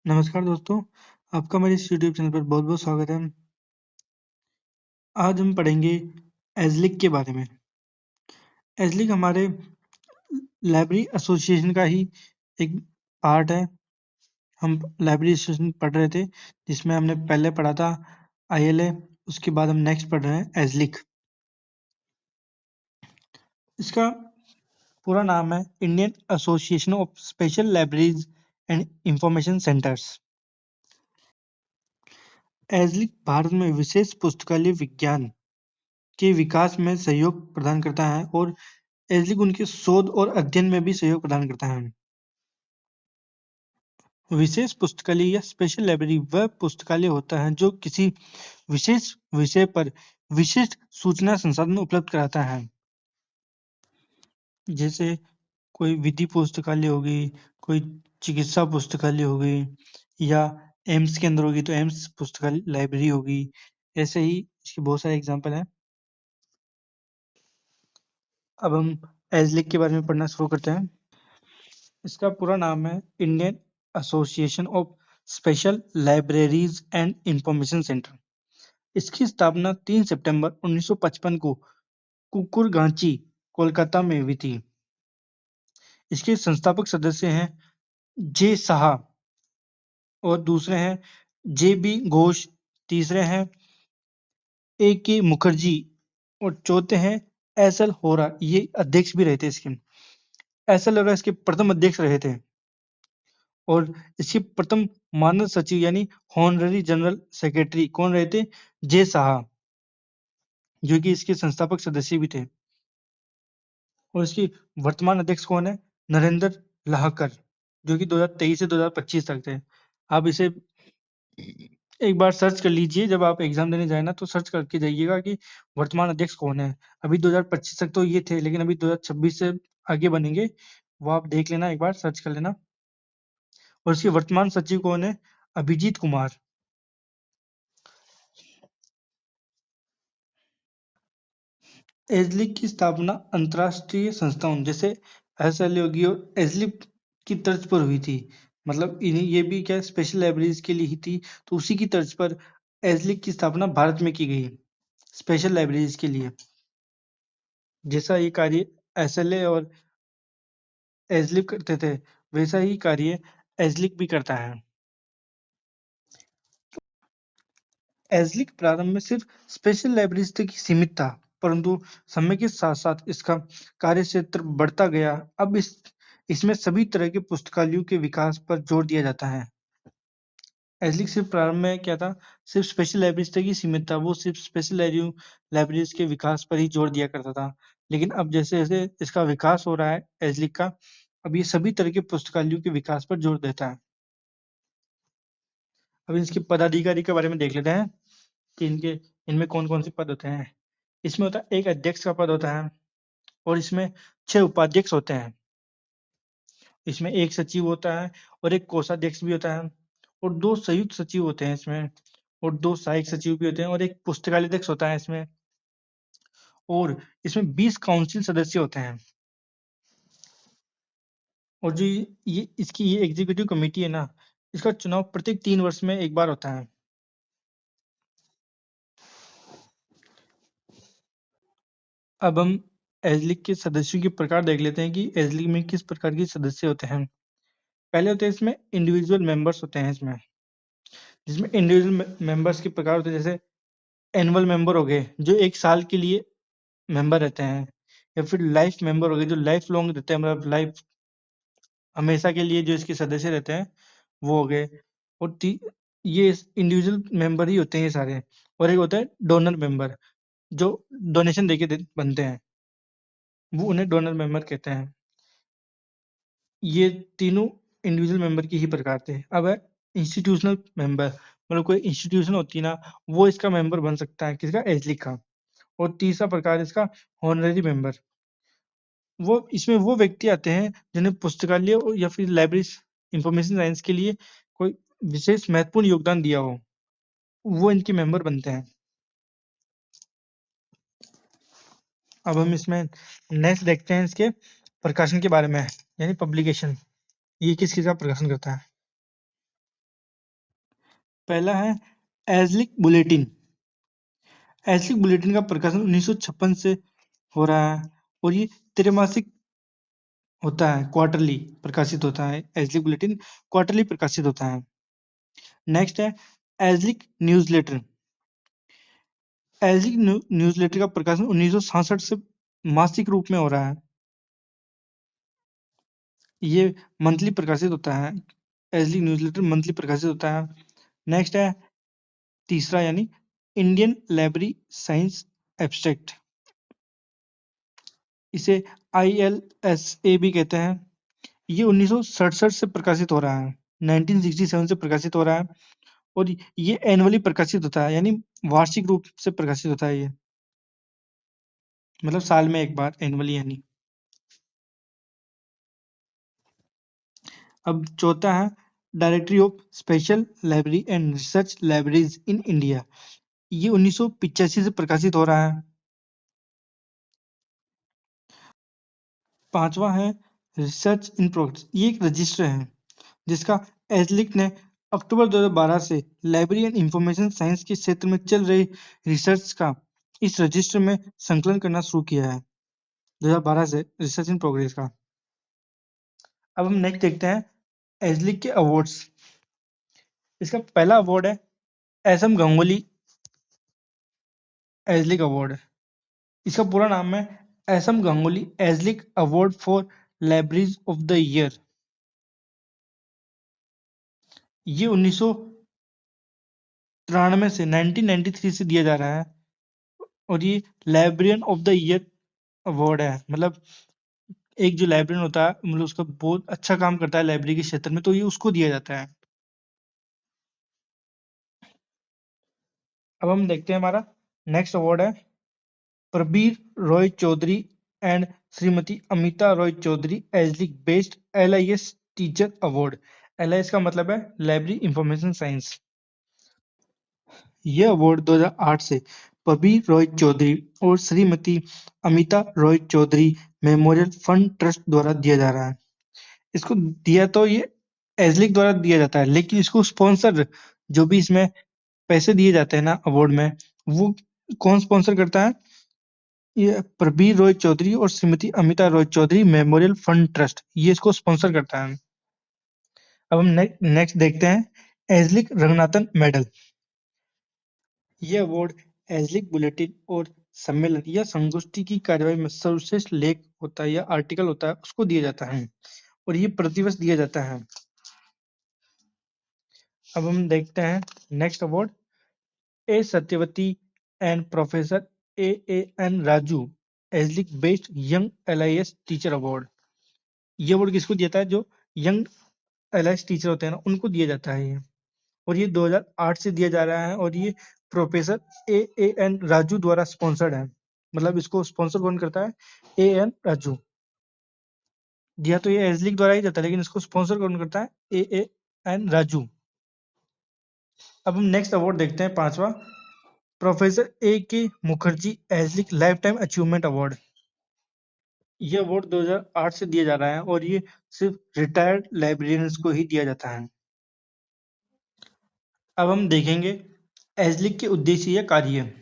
नमस्कार दोस्तों, आपका मेरे इस यूट्यूब चैनल पर बहुत-बहुत स्वागत है। आज हम पढ़ेंगे एज़लिक के बारे में। एज़लिक हमारे लाइब्रेरी एसोसिएशन का ही एक पार्ट है। हम लाइब्रेरी एसोसिएशन पढ़ रहे थे, जिसमें हमने पहले पढ़ा था आईएलए, उसके बाद हम नेक्स्ट पढ़ रहे हैं एज़लिक। इसका पूरा नाम है Indian Association of Special Libraries and Information Centres. IASLIC Bharat में विशेष पुस्तकालय विज्ञान के विकास में सहयोग प्रदान करता है और एज़लिक उनके शोध और अध्ययन में भी सहयोग प्रदान करता है। विशेष पुस्तकालय या स्पेशल लाइब्रेरी वह पुस्तकालय होता है जो किसी विशेष विषय पर विशिष्ट सूचना संसाधन उपलब्ध कराता है। जैसे कोई विधि पुस्तकालय हो गई, कोई चिकित्सा पुस्तकालय हो गई या एम्स के अंदर होगी तो एम्स पुस्तकालय लाइब्रेरी होगी। ऐसे ही इसके बहुत सारे एग्जाम्पल हैं। अब हम एज़लिक के बारे में पढ़ना शुरू करते हैं। इसका पूरा नाम है Indian Association of Special Libraries and information centre. इसकी स्थापना 3 सितंबर 1955 को कुकुरगाची, कोलकाता में हुई थी। इसके संस्थापक सदस्य हैं जे शाह और दूसरे हैं जे बी घोष, तीसरे हैं ए के मुखर्जी और चौथे हैं एस एल होरा। ये अध्यक्ष भी रहे थे इसके। एस एल होरा इसके प्रथम अध्यक्ष रहे थे और इसके प्रथम मानद सचिव यानी हॉनररी जनरल सेक्रेटरी कौन रहे थे? जे शाह, जो कि इसके संस्थापक सदस्य भी थे। और इसकी वर्तमान अध्यक्ष कौन है? नरेंद्र लाहकर, जो कि 2023 से 2025 तक थे। आप इसे एक बार सर्च कर लीजिए, जब आप एग्जाम देने जाए ना तो सर्च करके जाइएगा कि वर्तमान अध्यक्ष कौन है। अभी 2025 तक तो ये थे, लेकिन अभी 2026 से आगे बनेंगे, वो आप देख लेना, एक बार सर्च कर लेना। और इसके वर्तमान सचिव कौन है? अभिजीत कुमार। एज़लिक की स्थापना अंतर्राष्ट्रीय संस्थाओं जैसे एसएलओगी और एज़लिक की तर्ज पर हुई थी। मतलब इन्हें ये भी क्या स्पेशल लाइब्रेरीज के लिए ही थी, तो उसी की तर्ज पर एज़लिक की स्थापना भारत में की गई स्पेशल लाइब्रेरीज के लिए। जैसा ये कार्य एसएलए और एज़लिक करते थे, वैसा ही कार्य एज़लिक भी करता है। एज़लिक प्रारंभ में सिर्फ स्पेशल लाइब्रेरीज तक ही सीमित था, परंतु समय के साथ साथ इसका कार्य क्षेत्र बढ़ता गया। अब इसमें सभी तरह के पुस्तकालयों के विकास पर जोर दिया जाता है। एज़लिक सिर्फ प्रारंभ में क्या था, सिर्फ स्पेशल लाइब्रेरीज तक ही सीमित था। वो सिर्फ स्पेशल लाइब्रेरीज के विकास पर ही जोर दिया करता था। लेकिन अब जैसे जैसे इसका विकास हो रहा है एज़लिक का, अब ये सभी तरह के पुस्तकालयों के विकास पर जोर देता है। अब इसके पदाधिकारी के बारे में देख लेते हैं कि इनमें कौन कौन से पद होते हैं। इसमें होता है एक अध्यक्ष का पद होता है और इसमें 6 उपाध्यक्ष होते हैं। इसमें एक सचिव होता है और एक कोषाध्यक्ष भी होता है और 2 संयुक्त सचिव होते हैं इसमें और 2 सहायक सचिव भी होते हैं और एक पुस्तकालय अध्यक्ष होता है इसमें। और इसमें 20 काउंसिल सदस्य होते हैं। और जो ये इसकी ये एग्जीक्यूटिव कमेटी है ना, इसका चुनाव प्रत्येक 3 वर्ष में एक बार होता है। अब हम एज़लिक के सदस्यों के प्रकार देख लेते हैं कि एज़लिक में किस प्रकार के सदस्य होते हैं। पहले होते हैं इसमें इंडिविजुअल मेंबर्स होते हैं इसमें, जिसमें इंडिविजुअल मेंबर्स के प्रकार होते हैं जैसे एनुअल मेंबर हो गए जो 1 साल के लिए मेंबर रहते हैं, या फिर लाइफ मेंबर हो गए जो लाइफ लॉन्ग रहते हैं, मतलब लाइफ हमेशा के लिए जो इसके सदस्य रहते हैं वो हो गए। और ये इंडिविजुअल मेंबर ही होते हैं ये सारे। और एक होता है डोनर मेंबर जो डोनेशन देके बनते हैं, वो उन्हें डोनर मेंबर कहते हैं। ये तीनों इंडिविजुअल मेंबर की ही प्रकार थे। अब है इंस्टीट्यूशनल मेंबर, मतलब कोई इंस्टीट्यूशन होती है ना, वो इसका मेंबर बन सकता है, किसका? एज़लिक का। और तीसरा प्रकार इसका हॉनररी मेंबर। वो इसमें वो व्यक्ति आते हैं जिन्हें पुस्तकालय या फिर लाइब्रेरी इंफॉर्मेशन साइंस के लिए कोई विशेष महत्वपूर्ण योगदान दिया हो, वो इनके मेंबर बनते हैं। अब हम इसमें नेक्स्ट देखते हैं इसके प्रकाशन के बारे में, यानी पब्लिकेशन। ये किस चीज़ का प्रकाशन करता है। पहला है एजलिक बुलेटिन। एजलिक बुलेटिन का प्रकाशन 1956 से हो रहा है और ये त्रैमासिक होता है, क्वार्टरली प्रकाशित होता है। एजलिक बुलेटिन क्वार्टरली प्रकाशित होता है। नेक्स्ट है एजलिक न्यूज़लेटर। एजलिक न्यूज़लेटर का प्रकाशन 1966 से मासिक रूप में हो रहा है। ये मंथली प्रकाशित होता है। एजलिक न्यूज़लेटर मंथली प्रकाशित होता है। नेक्स्ट है तीसरा यानी इंडियन लाइब्रेरी साइंस एब्स्ट्रैक्ट। इसे ILSA भी कहते हैं। ये 1967 से प्रकाशित हो रहा है। 1967 से प्रकाशित हो रहा है और ये एनुअली प्रकाशित होता है, यानी वार्षिक रूप से प्रकाशित होता है। ये मतलब साल में एक बार, एनुअली यानी। अब चौथा है directory of special library and research libraries in India. ये 1985 से प्रकाशित हो रहा है। पांचवा है रिसर्च इन प्रोग्रेस। ये एक रजिस्टर है जिसका एजलिक ने अक्टूबर 2012 से लाइब्रेरी एंड इंफॉर्मेशन साइंस के क्षेत्र में चल रही रिसर्च का इस रजिस्टर में संकलन करना शुरू किया है। 2012 से रिसर्च इन प्रोग्रेस का। अब हम नेक्स्ट देखते हैं एजलिक के अवार्ड्स। इसका पहला अवार्ड है एसएम गंगोली एजलिक अवार्ड। इसका पूरा नाम है SM Ganguly IASLIC award for libraries of the year. ये 1993 से 1993 से दिया जा रहा है और ये librarian of the year award है। मतलब एक जो लाइब्रेरियन होता है, मतलब उसका बहुत अच्छा काम करता है लाइब्रेरी के क्षेत्र में, तो ये उसको दिया जाता है। अब हम देखते हैं हमारा नेक्स्ट अवार्ड है Prabir Roy Chowdhury and Shrimati Amita Roy Chowdhury IASLIC based LIS teacher award. LIS का मतलब है लाइब्रेरी इंफॉर्मेशन साइंस। यह अवार्ड 2008 से प्रबीर रॉय चौधरी और Shrimati Amita Roy Chowdhury memorial fund trust द्वारा दिया जा रहा है। इसको दिया तो ये एजलिक द्वारा दिया जाता है, लेकिन इसको स्पॉन्सर, जो भी इसमें पैसे दिए जाते हैं ना अवार्ड में, वो कौन स्पॉन्सर करता है? ये प्रबीर रॉय चौधरी और Shrimati Amita Roy Chowdhury memorial fund trust, ये इसको स्पॉन्सर करता है। अब हम नेक्स्ट देखते हैं एजलिक रंगनाथन मेडल। ये अवार्ड एजलिक बुलेटिन और सम्मेलन या संगोष्ठी की कार्यवाही में सर्वश्रेष्ठ लेख होता है या आर्टिकल होता है, उसको दिया जाता है और ये प्रतिवर्ष दिया जाता है। अब हम देखते हैं next award A Satyavati and professor AAN Raju azelaic based young LIS teacher award. ये अवार्ड किसको दिया जाता है? जो यंग LIS टीचर होते हैं ना, उनको दिया जाता है ये। और ये 2008 से दिया जा रहा है और ये प्रोफेसर AAN राजू द्वारा स्पॉन्सर्ड है। मतलब इसको स्पॉन्सर कौन करता है? AN राजू। दिया तो ये एजलिक द्वारा ही जाता है, लेकिन इसको स्पॉन्सर कौन करता है? AAN राजू। अब हम नेक्स्ट अवार्ड देखते हैं, पांचवा professor AK Mukherjee azelaic life time achievement award. ये अवार्ड 2008 से दिया जा रहा है और ये सिर्फ रिटायर्ड लाइब्रेरियंस को ही दिया जाता है। अब हम देखेंगे एजलिक के उद्देश्य या कार्य।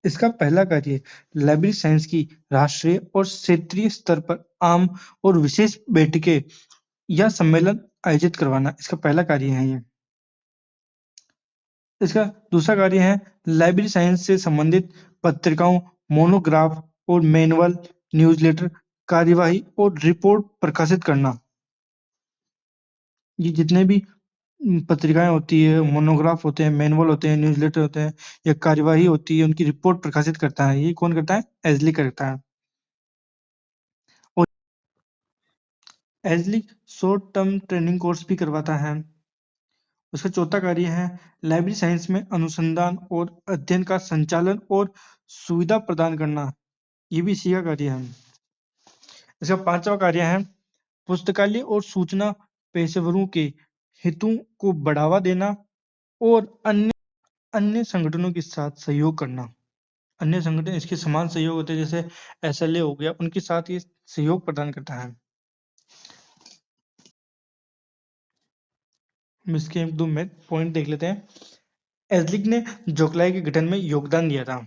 इसका पहला कार्य लाइब्रेरी साइंस की राष्ट्रीय और क्षेत्रीय स्तर पर आम और विशेष बैठकें या सम्मेलन आयोजित करवाना, इसका पहला कार्य है ये। इसका दूसरा कार्य है लाइब्रेरी साइंस से संबंधित पत्रिकाओं, मोनोग्राफ और मैनुअल, न्यूज़लेटर, कार्यवाही और रिपोर्ट प्रकाशित करना। ये जितने भी पत्रिकाएं होती है, मोनोग्राफ होते हैं, मैनुअल होते हैं, न्यूज़लेटर होते हैं या कार्यवाही होती है, उनकी रिपोर्ट प्रकाशित करता है। ये कौन करता है? एजली करता है। और एजली शॉर्ट टर्म ट्रेनिंग कोर्स भी करवाता है। उसका चौथा कार्य है लाइब्रेरी साइंस में अनुसंधान और अध्ययन का संचालन और सुविधा प्रदान करना। ये भी इसी का कार्य है। इसका पांचवा कार्य है पुस्तकालय और सूचना पेशेवरों के हितों को बढ़ावा देना और अन्य अन्य संगठनों के साथ सहयोग करना। अन्य संगठन इसके समान सहयोग होते हैं, जैसे SLA हो गया, उनके साथ ये सहयोग प्रदान करता है। हम इसके 1-2 में पॉइंट देख लेते हैं। एज़लिग ने जोगलाई के गठन में योगदान दिया था।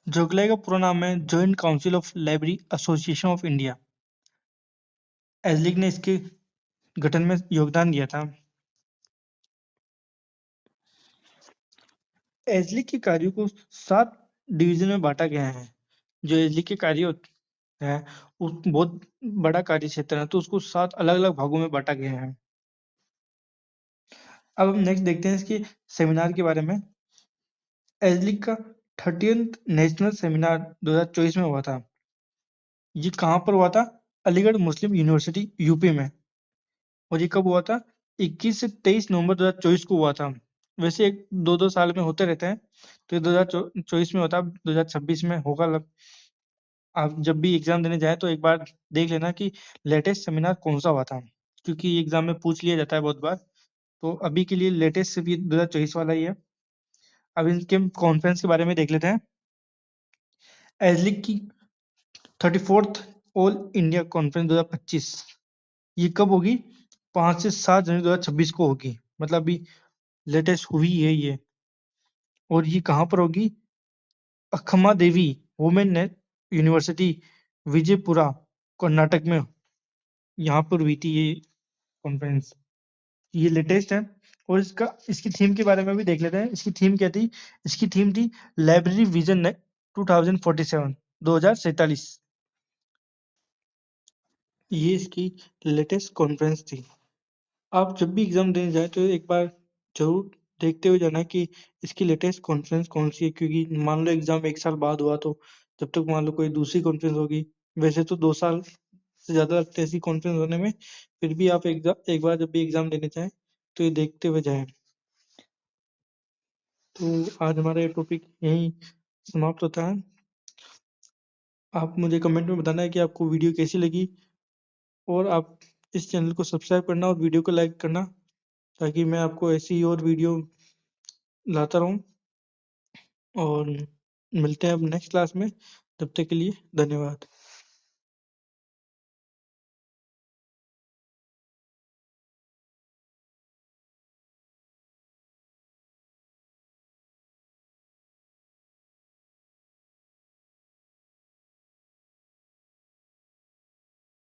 जोगलाई का पूरा नाम है Joint Council of Library Association of India. IASLIC ने इसके गठन में योगदान दिया था। एज़लिग के कार्यों को 7 डिवीजन में बांटा गया है। जो एज़लिग के कार्य है वो बहुत बड़ा कार्य क्षेत्र है, तो उसको 7 अलग-अलग भागों में बांटा गया है। अब हम नेक्स्ट देखते हैं इसके सेमिनार के बारे में। एज़लिग का 30th नेशनल सेमिनार 2024 में हुआ था। ये कहाँ पर हुआ था? अलीगढ़ मुस्लिम यूनिवर्सिटी यूपी में। और ये कब हुआ था? 21 से 23 नवंबर 2024 को हुआ था। वैसे एक 2-2 साल में होते रहते हैं, तो ये 2024 में होता, 2026 में होगा। आप जब भी एग्जाम देने जाए तो एक बार देख लेना कि लेटेस्ट सेमिनार कौन सा हुआ था, क्योंकि एग्जाम में पूछ लिया जाता है बहुत बार। तो अभी के लिए लेटेस्ट सिर्फ ये 2024 वाला ही है। अब इनके कॉन्फ्रेंस के बारे में देख लेते हैं। एजलिक की 34th ऑल इंडिया कॉन्फ्रेंस 2025 ये कब होगी? 5 से 7 जनवरी 2026 को होगी। मतलब अभी लेटेस्ट हुई है ये। और ये कहाँ पर होगी? अखमा देवी वुमेन यूनिवर्सिटी विजयपुरा कर्नाटक में यहाँ पर हुई थी ये कॉन्फ्रेंस। ये लेटेस्ट है। और इसकी थीम के बारे में भी देख लेते हैं। इसकी थीम क्या थी? इसकी थीम थी लाइब्रेरी विजन 2047 2047। ये इसकी लेटेस्ट कॉन्फ्रेंस थी। आप जब भी एग्जाम देने जाए तो एक बार जरूर देखते हुए जाना कि इसकी लेटेस्ट कॉन्फ्रेंस कौन सी है, क्योंकि मान लो एग्जाम 1 साल बाद हुआ तो जब तक मान लो कोई दूसरी कॉन्फ्रेंस होगी। वैसे तो 2 साल से ज्यादा लगते हैं ऐसी कॉन्फ्रेंस होने में। फिर भी आप एक बार जब भी एग्जाम देने जाए तो ये देखते हुए जाए। तो आज हमारा ये टॉपिक यहीं समाप्त होता है। आप मुझे कमेंट में बताना है कि आपको वीडियो कैसी लगी, और आप इस चैनल को सब्सक्राइब करना और वीडियो को लाइक करना, ताकि मैं आपको ऐसी ही और वीडियो लाता रहूं। और मिलते हैं अब नेक्स्ट क्लास में। तब तक के लिए धन्यवाद।